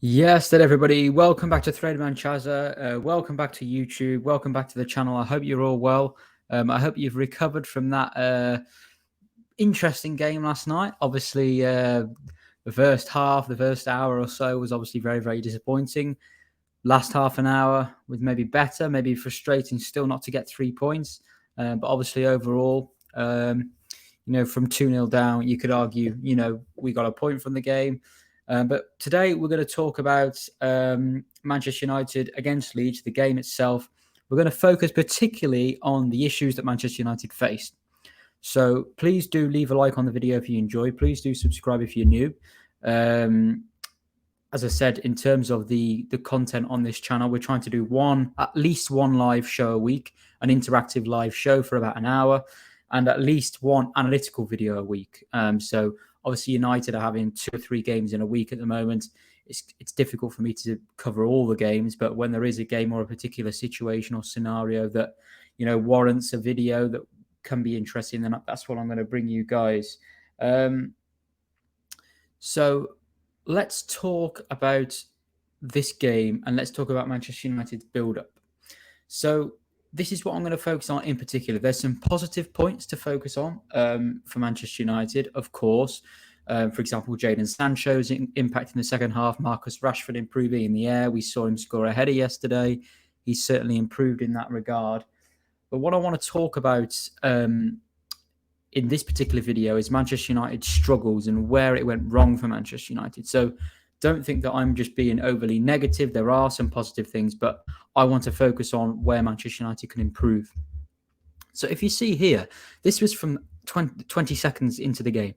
Yes, then everybody, welcome back to ThreadmanChaza. Welcome back to YouTube. Welcome back to the channel. I hope you're all well. I hope you've recovered from that interesting game last night. Obviously, the first half, the first hour or so was obviously very, very disappointing. Last half an hour was maybe better, maybe frustrating still not to get 3 points. But obviously overall, from 2-0 down, you could argue, we got a point from the game. But today we're going to talk about Manchester United against Leeds, the game itself. We're going to focus particularly on the issues that Manchester United faced. So please do leave a like on the video if you enjoy. Please do subscribe if you're new. As I said, in terms of the content on this channel, we're trying to do at least one live show a week, an interactive live show for about an hour, and at least one analytical video a week. So obviously United are having 2 or 3 games in a week at the moment. It's difficult for me to cover all the games, but when there is a game or a particular situation or scenario that, warrants a video that can be interesting, then that's what I'm going to bring you guys. So let's talk about this game and let's talk about Manchester United's build-up. So this is what I'm going to focus on in particular. There's some positive points to focus on for Manchester United, of course. For example, Jadon Sancho's impact in the second half, Marcus Rashford improving in the air. We saw him score a header yesterday. He's certainly improved in that regard. But what I want to talk about in this particular video is Manchester United's struggles and where it went wrong for Manchester United. So don't think that I'm just being overly negative. There are some positive things, but I want to focus on where Manchester United can improve. So if you see here, this was from 20 seconds into the game.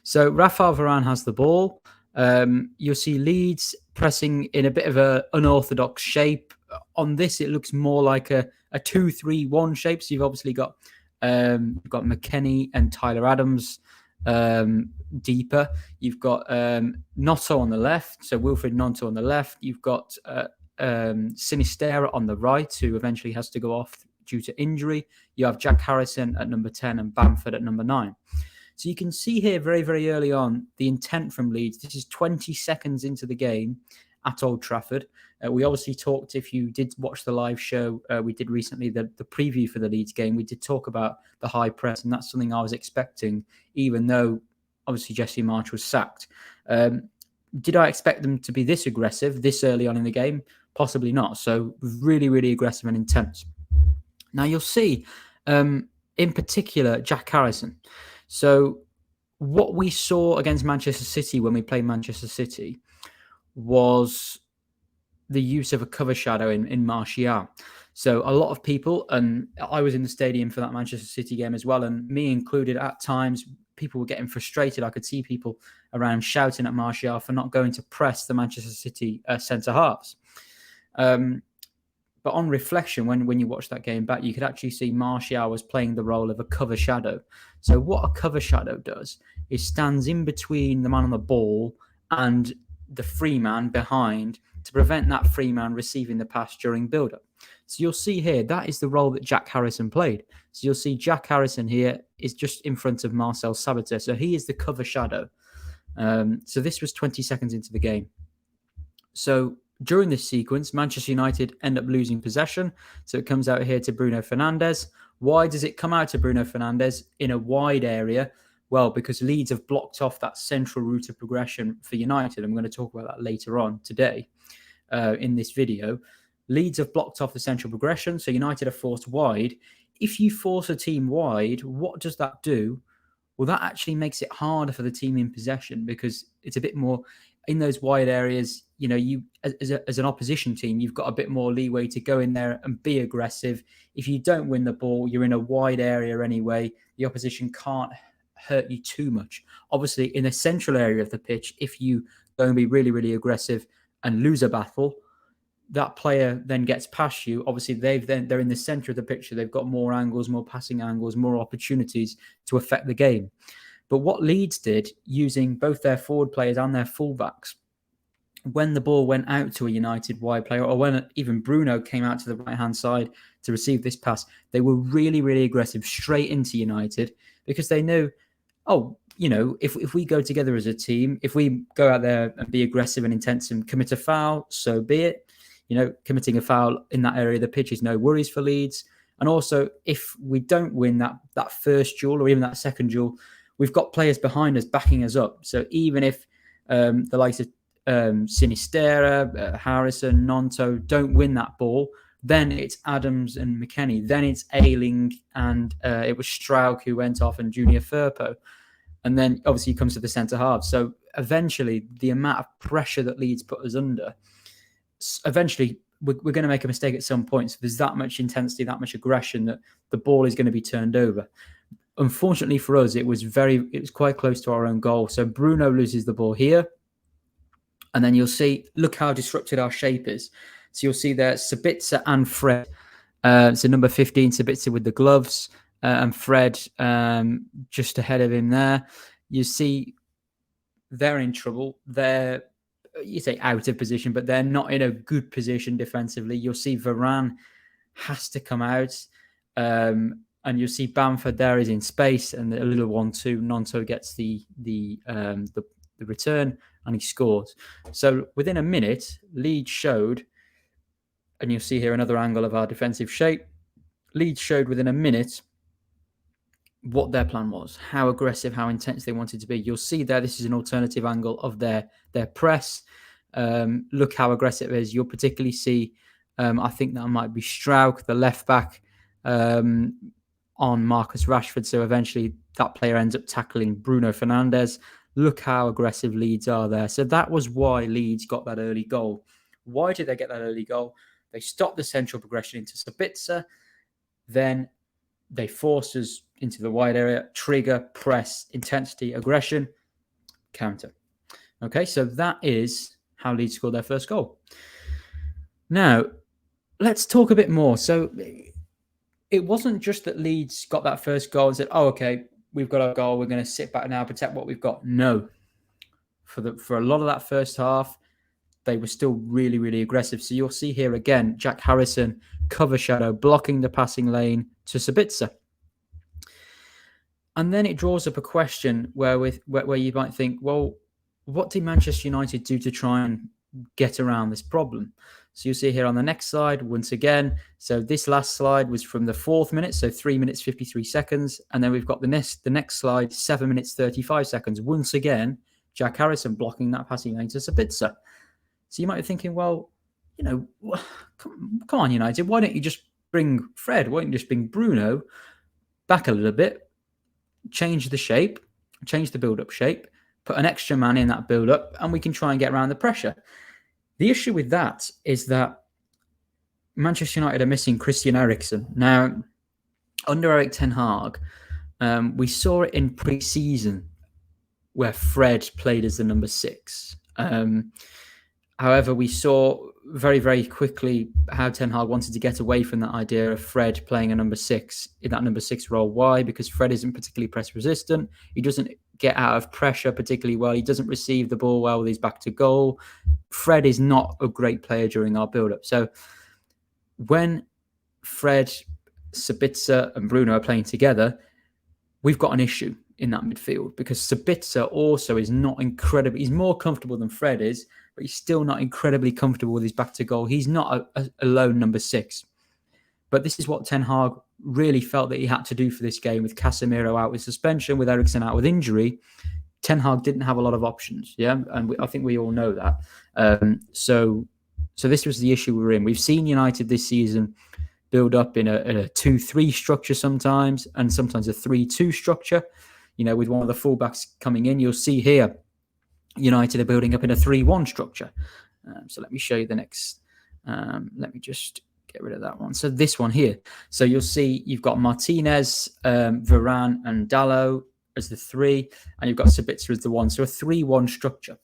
So Rafael Varane has the ball. You'll see Leeds pressing in a bit of an unorthodox shape. On this, it looks more like a 2-3-1 shape. So you've obviously got McKennie and Tyler Adams deeper. You've got Gnonto on the left, so Wilfried Gnonto on the left. You've got Sinisterra on the right, who eventually has to go off due to injury. You have Jack Harrison at number 10 and Bamford at number 9. So you can see here very, very early on the intent from Leeds. This is 20 seconds into the game at Old Trafford. We obviously talked, if you did watch the live show we did recently, the preview for the Leeds game, we did talk about the high press, and that's something I was expecting, even though obviously Jesse Marsch was sacked. Did I expect them to be this aggressive this early on in the game? Possibly not. So really, really aggressive and intense. Now you'll see, in particular, Jack Harrison. So what we saw against Manchester City when we played Manchester City was the use of a cover shadow in Martial. So a lot of people, and I was in the stadium for that Manchester City game as well, and me included at times, people were getting frustrated. I could see people around shouting at Martial for not going to press the Manchester City centre-halves. But on reflection, when you watch that game back, you could actually see Martial was playing the role of a cover shadow. So what a cover shadow does is stands in between the man on the ball and the free man behind to prevent that free man receiving the pass during build-up. So you'll see here, that is the role that Jack Harrison played. So you'll see Jack Harrison here is just in front of Marcel Sabitzer. So he is the cover shadow. So this was 20 seconds into the game. So during this sequence, Manchester United end up losing possession. So it comes out here to Bruno Fernandes. Why does it come out to Bruno Fernandes in a wide area? Well, because Leeds have blocked off that central route of progression for United. I'm going to talk about that later on today in this video. Leeds have blocked off the central progression, so United are forced wide. If you force a team wide, what does that do? Well, that actually makes it harder for the team in possession because it's a bit more in those wide areas. You as an opposition team, you've got a bit more leeway to go in there and be aggressive. If you don't win the ball, you're in a wide area anyway. The opposition can't hurt you too much. Obviously, in the central area of the pitch, if you go and be really, really aggressive and lose a battle, that player then gets past you. Obviously, they're in the center of the picture. They've got more angles, more passing angles, more opportunities to affect the game. But what Leeds did, using both their forward players and their fullbacks, when the ball went out to a United wide player, or when even Bruno came out to the right-hand side to receive this pass, they were really, really aggressive straight into United because they know, oh, if we go together as a team, if we go out there and be aggressive and intense and commit a foul, so be it. Committing a foul in that area of the pitch is no worries for Leeds. And also, if we don't win that first duel or even that second duel, we've got players behind us backing us up. So even if the likes of Sinistera, Harrison, Nonto don't win that ball, then it's Adams and McKennie. Then it's Ayling, and it was Straug who went off, and Junior Firpo. And then obviously he comes to the centre half. So eventually, the amount of pressure that Leeds put us under, eventually we're going to make a mistake at some point. So there's that much intensity, that much aggression that the ball is going to be turned over. Unfortunately for us, it was quite close to our own goal. So Bruno loses the ball here. And then you'll see, look how disrupted our shape is. So you'll see there Sabitzer and Fred. So number 15, Sabitzer with the gloves, and Fred just ahead of him there. You see they're in trouble. They're, you say out of position, but they're not in a good position defensively. You'll see Varane has to come out. And you'll see Bamford there is in space, and a little 1-2. Nonto gets the return, and he scores. So within a minute, Leeds showed, and you'll see here another angle of our defensive shape. Leeds showed within a minute what their plan was, how aggressive, how intense they wanted to be. You'll see there, this is an alternative angle of their press. Look how aggressive it is. You'll particularly see, I think that might be Straug, the left back, on Marcus Rashford. So eventually that player ends up tackling Bruno Fernandes. Look how aggressive Leeds are there. So that was why Leeds got that early goal. Why did they get that early goal? They stopped the central progression into Sabitzer. Then they forced us into the wide area, trigger, press, intensity, aggression, counter. Okay, so that is how Leeds scored their first goal. Now, let's talk a bit more. So it wasn't just that Leeds got that first goal and said, oh, okay, we've got our goal, we're going to sit back now, protect what we've got. No. For a lot of that first half, they were still really, really aggressive. So you'll see here again, Jack Harrison, cover shadow, blocking the passing lane to Sabitzer. And then it draws up a question where you might think, well, what did Manchester United do to try and get around this problem? So you'll see here on the next slide, once again. So this last slide was from the 4th minute, so 3 minutes, 53 seconds. And then we've got the next slide, 7 minutes, 35 seconds. Once again, Jack Harrison blocking that passing lane to Sabitzer. So you might be thinking, well, come on, United. Why don't you just bring Fred? Why don't you just bring Bruno back a little bit? Change the shape, change the build-up shape, put an extra man in that build-up, and we can try and get around the pressure. The issue with that is that Manchester United are missing Christian Eriksen. Now, under Erik ten Hag, we saw it in pre-season where Fred played as the number 6. However, we saw very, very quickly how Ten Hag wanted to get away from that idea of Fred playing a number 6 in that number 6 role. Why? Because Fred isn't particularly press resistant. He doesn't get out of pressure particularly well. He doesn't receive the ball well with his back to goal. Fred is not a great player during our build-up. So when Fred, Sabitzer and Bruno are playing together, we've got an issue in that midfield because Sabitzer also is not incredibly, he's more comfortable than Fred is, but he's still not incredibly comfortable with his back to goal. He's not a lone number 6. But this is what Ten Hag really felt that he had to do for this game with Casemiro out with suspension, with Eriksen out with injury. Ten Hag didn't have a lot of options, yeah? And I think we all know that. So this was the issue we were in. We've seen United this season build up in a 2-3 structure sometimes, and sometimes a 3-2 structure. With one of the fullbacks coming in, you'll see here United are building up in a 3-1 structure. So let me show you the next. Let me just get rid of that one. So this one here. So you'll see you've got Martinez, Varane and Dalot as the 3, and you've got Sabitzer as the 1. So a 3-1 structure.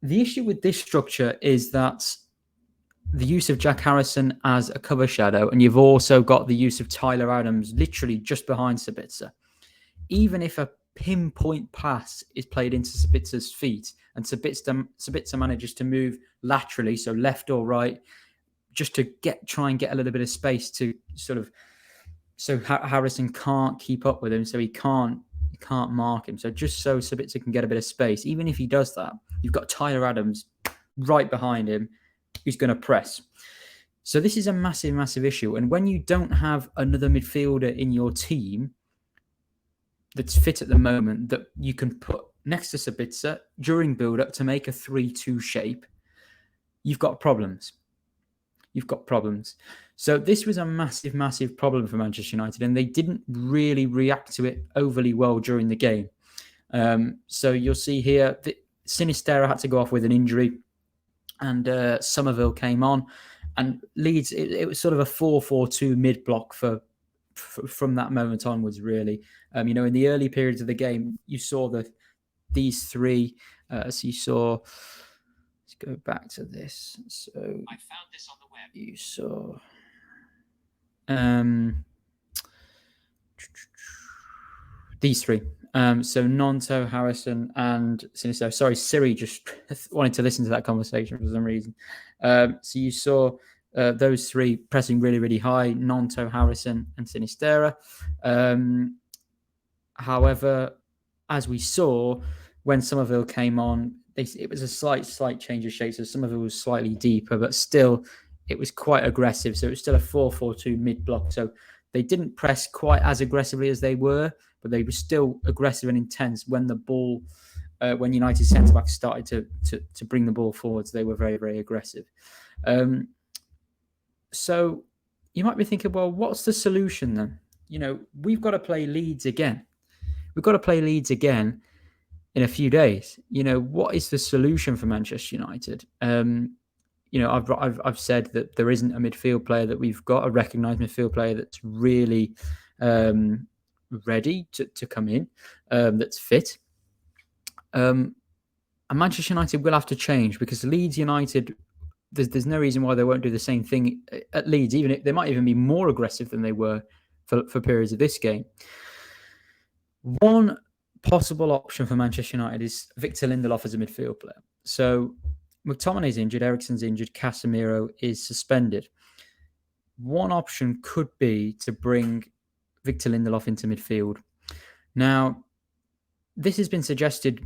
The issue with this structure is that the use of Jack Harrison as a cover shadow, and you've also got the use of Tyler Adams literally just behind Sabitzer. Even if a pinpoint pass is played into Sabitzer's feet and Sabitzer manages to move laterally, so left or right, just to try and get a little bit of space to so Harrison can't keep up with him, so he can't You can't mark him. So just so Sabitzer can get a bit of space, even if he does that, you've got Tyler Adams right behind him who's going to press. So this is a massive, massive issue. And when you don't have another midfielder in your team that's fit at the moment that you can put next to Sabitzer during build-up to make a 3-2 shape, you've got problems. You've got problems. So this was a massive, massive problem for Manchester United, and they didn't really react to it overly well during the game. So you'll see here that Sinistera had to go off with an injury, and Somerville came on. And Leeds, it was sort of a 4-4-2 mid-block from that moment onwards, really. In the early periods of the game, you saw these three. So you saw... Let's go back to this. So I found this on the web. You saw... these three. So Nonto, Harrison, and Sinister. Sorry, Siri just wanted to listen to that conversation for some reason. So you saw those three pressing really, really high, Nonto, Harrison, and Sinistera. However, as we saw, when Somerville came on, it was a slight change of shape. So Somerville was slightly deeper, but still it was quite aggressive. So it was still a 4-4-2 mid-block. So they didn't press quite as aggressively as they were, but they were still aggressive and intense when the ball, when United centre-backs started to bring the ball forwards. They were very, very aggressive. So you might be thinking, well, what's the solution then? We've got to play Leeds again. We've got to play Leeds again in a few days. What is the solution for Manchester United? I've said that there isn't a midfield player that we've got, a recognised midfield player that's really ready to come in, that's fit. And Manchester United will have to change, because Leeds United, there's no reason why they won't do the same thing at Leeds. Even if they might even be more aggressive than they were for periods of this game. One possible option for Manchester United is Victor Lindelof as a midfield player. So McTominay's injured, Eriksen's injured, Casemiro is suspended. One option could be to bring Victor Lindelof into midfield. Now, this has been suggested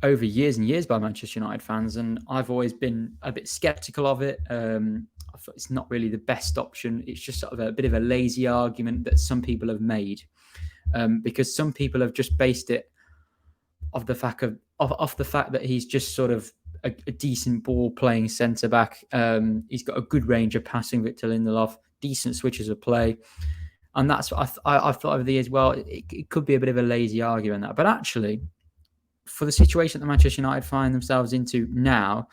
over years and years by Manchester United fans, and I've always been a bit sceptical of it. I thought it's not really the best option. It's just sort of a bit of a lazy argument that some people have made, because some people have just based it off the fact that he's just sort of a decent ball-playing centre-back. He's got a good range of passing, Victor Lindelof, decent switches of play. And that's what I've thought over the years, well, it could be a bit of a lazy argument, that. But actually, for the situation that Manchester United find themselves into now,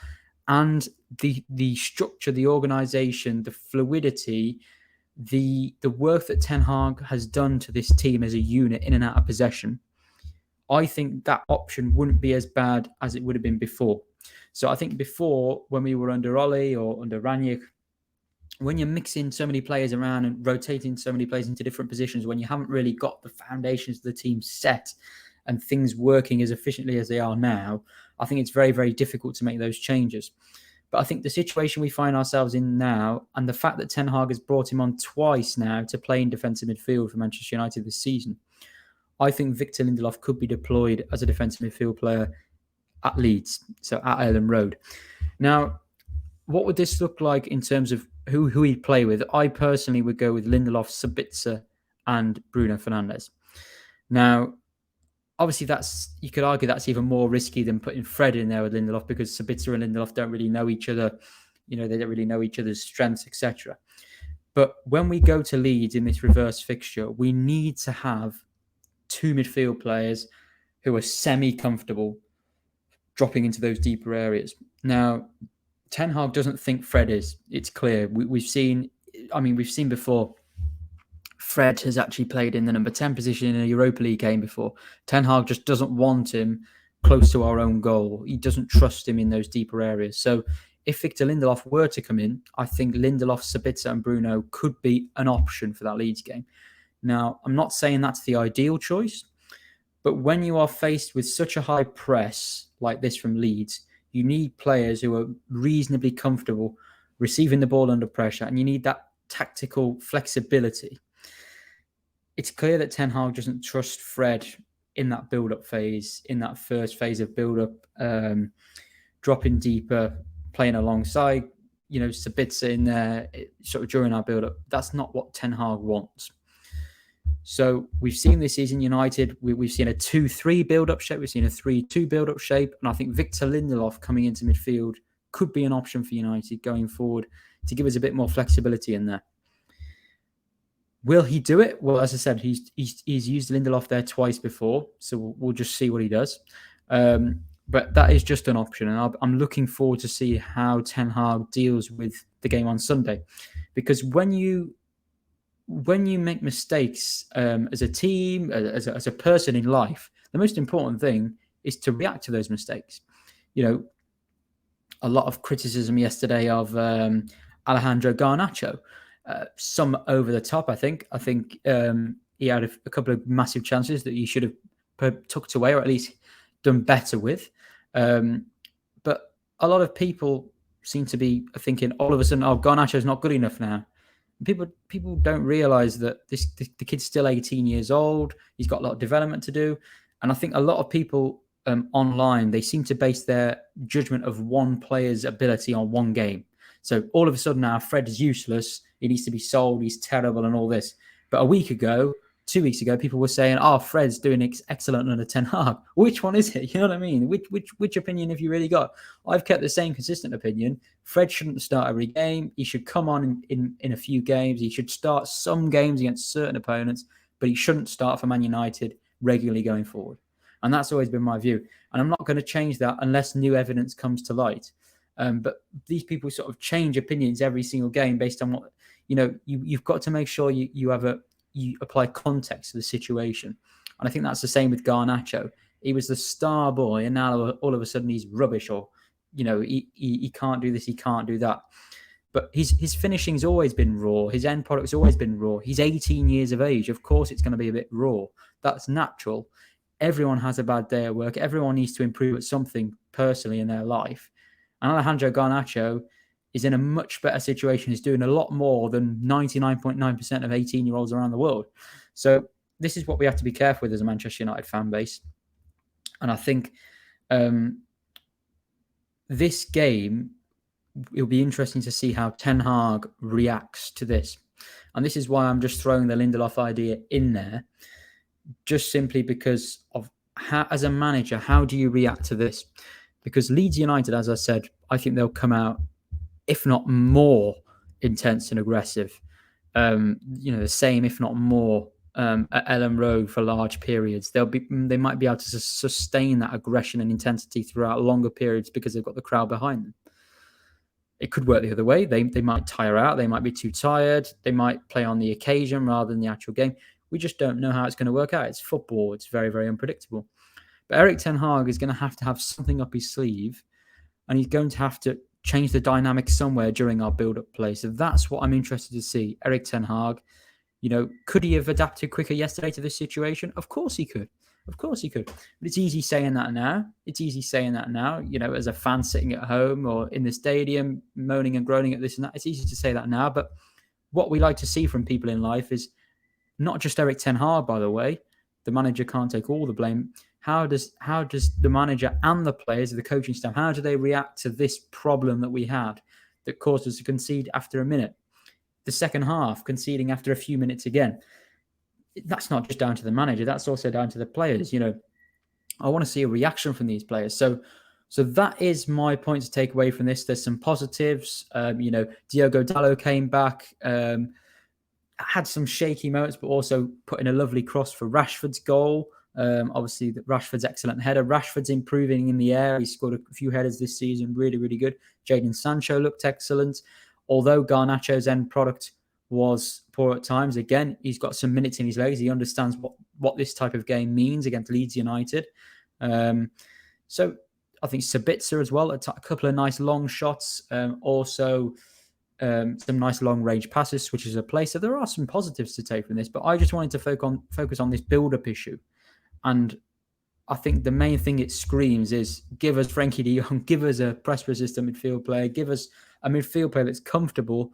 and the structure, the organisation, the fluidity, the work that Ten Hag has done to this team as a unit in and out of possession, I think that option wouldn't be as bad as it would have been before. So I think before, when we were under Ollie or under Ranić, when you're mixing so many players around and rotating so many players into different positions, when you haven't really got the foundations of the team set and things working as efficiently as they are now, I think it's very, very difficult to make those changes. But I think the situation we find ourselves in now, and the fact that Ten Hag has brought him on twice now to play in defensive midfield for Manchester United this season, I think Victor Lindelof could be deployed as a defensive midfield player at Leeds, so at Ellen Road. Now, what would this look like in terms of who he'd play with? I personally would go with Lindelof, Sabitzer, and Bruno Fernandes. Now, obviously, you could argue that's even more risky than putting Fred in there with Lindelof, because Sabitzer and Lindelof don't really know each other. They don't really know each other's strengths, etc. But when we go to Leeds in this reverse fixture, we need to have two midfield players who are semi-comfortable dropping into those deeper areas. Now, Ten Hag doesn't think Fred is. It's clear. We've seen before, Fred has actually played in the number 10 position in a Europa League game before. Ten Hag just doesn't want him close to our own goal. He doesn't trust him in those deeper areas. So if Victor Lindelof were to come in, I think Lindelof, Sabitzer and Bruno could be an option for that Leeds game. Now, I'm not saying that's the ideal choice, but when you are faced with such a high press like this from Leeds, you need players who are reasonably comfortable receiving the ball under pressure, and you need that tactical flexibility. It's clear that Ten Hag doesn't trust Fred in that build-up phase, in that first phase of build-up, dropping deeper, playing alongside, Sabitzer in there, sort of during our build-up. That's not what Ten Hag wants. So we've seen this season United, we've seen a 2-3 build-up shape, we've seen a 3-2 build-up shape, and I think Victor Lindelof coming into midfield could be an option for United going forward to give us a bit more flexibility in there. Will he do it? Well, as I said, he's used Lindelof there twice before, so we'll just see what he does. But that is just an option, and I'm looking forward to see how Ten Hag deals with the game on Sunday, because when you make mistakes as a team, as a person in life, the most important thing is to react to those mistakes. A lot of criticism yesterday of Alejandro Garnacho. Some over the top, I think. I think he had a couple of massive chances that he should have tucked away, or at least done better with. But a lot of people seem to be thinking all of a sudden, Garnacho's not good enough now. People don't realise that the kid's still 18 years old. He's got a lot of development to do. And I think a lot of people online, they seem to base their judgment of one player's ability on one game. So all of a sudden now, Fred is useless. He needs to be sold. He's terrible and all this. But a week ago, 2 weeks ago, people were saying, Fred's doing excellent under Ten Hag. Which one is it? You know what I mean? Which opinion have you really got? I've kept the same consistent opinion. Fred shouldn't start every game. He should come on in a few games. He should start some games against certain opponents, but he shouldn't start for Man United regularly going forward. And that's always been my view. And I'm not going to change that unless new evidence comes to light. But these people sort of change opinions every single game based on what, you've got to make sure you apply context to the situation. And I think that's the same with Garnacho. He was the star boy, and now all of a sudden he's rubbish, or, he can't do this, he can't do that. But his finishing's always been raw. His end product's always been raw. He's 18 years of age. Of course it's going to be a bit raw. That's natural. Everyone has a bad day at work. Everyone needs to improve at something personally in their life. And Alejandro Garnacho is in a much better situation. He's doing a lot more than 99.9% of 18-year-olds around the world. So this is what we have to be careful with as a Manchester United fan base. And I think this game, it'll be interesting to see how Ten Hag reacts to this. And this is why I'm just throwing the Lindelof idea in there, just simply because of how, as a manager, how do you react to this? Because Leeds United, as I said, I think they'll come out, if not more intense and aggressive, the same, if not more, at Ellen Road for large periods. They might be able to sustain that aggression and intensity throughout longer periods because they've got the crowd behind them. It could work the other way. They might tire out. They might be too tired. They might play on the occasion rather than the actual game. We just don't know how it's going to work out. It's football. It's very, very unpredictable. But Erik Ten Hag is going to have something up his sleeve, and he's going to have to change the dynamic somewhere during our build-up play. So that's what I'm interested to see. Erik Ten Hag, could he have adapted quicker yesterday to this situation? Of course he could. Of course he could. But it's easy saying that now. As a fan sitting at home or in the stadium, moaning and groaning at this and that. It's easy to say that now. But what we like to see from people in life is not just Erik Ten Hag, by the way. The manager can't take all the blame. How does the manager and the players, the coaching staff, how do they react to this problem that we had that caused us to concede after a minute? The second half, conceding after a few minutes again. That's not just down to the manager. That's also down to the players. I want to see a reaction from these players. So that is my point to take away from this. There's some positives. Diogo Dalot came back, had some shaky moments, but also put in a lovely cross for Rashford's goal. Obviously, Rashford's excellent header. Rashford's improving in the air. He scored a few headers this season. Really, really good. Jadon Sancho looked excellent. Although Garnacho's end product was poor at times, again, he's got some minutes in his legs. He understands what this type of game means against Leeds United. So I think Sabitzer as well, a couple of nice long shots. Also, some nice long-range passes, switches of play. So there are some positives to take from this. But I just wanted to focus on this build-up issue. And I think the main thing it screams is give us Frankie de Jong, give us a press-resistant midfield player, give us a midfield player that's comfortable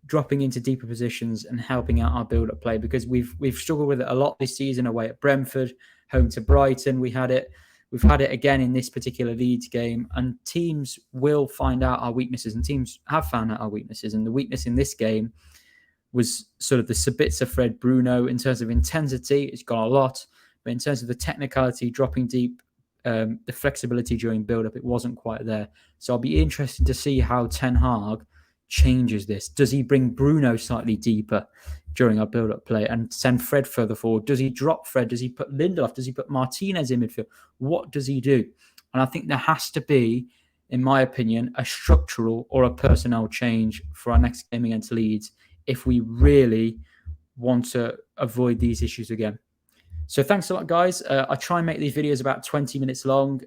dropping into deeper positions and helping out our build-up play, because we've struggled with it a lot this season away at Brentford, home to Brighton. We've had it again in this particular Leeds game, and teams will find out our weaknesses, and teams have found out our weaknesses. And the weakness in this game was sort of the Sabitzer, Fred, Bruno. In terms of intensity, it's got a lot, but in terms of the technicality, dropping deep, the flexibility during build-up, it wasn't quite there. So I'll be interested to see how Ten Hag changes this. Does he bring Bruno slightly deeper during our build-up play and send Fred further forward? Does he drop Fred? Does he put Lindelof? Does he put Martinez in midfield? What does he do? And I think there has to be, in my opinion, a structural or a personnel change for our next game against Leeds if we really want to avoid these issues again. So thanks a lot, guys. I try and make these videos about 20 minutes long.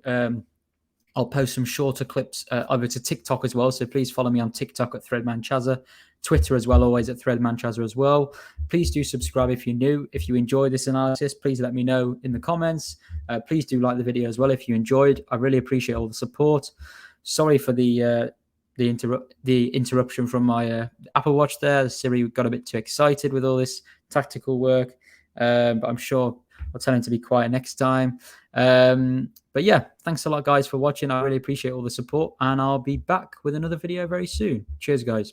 I'll post some shorter clips over to TikTok as well. So please follow me on TikTok at ThreadmanChaza, Twitter as well, always at ThreadmanChaza as well. Please do subscribe if you're new. If you enjoy this analysis, please let me know in the comments. Please do like the video as well if you enjoyed. I really appreciate all the support. Sorry for the interruption from my Apple Watch there. Siri got a bit too excited with all this tactical work, but I'm sure I'll tell him to be quiet next time. But yeah, thanks a lot, guys, for watching. I really appreciate all the support, and I'll be back with another video very soon. Cheers, guys.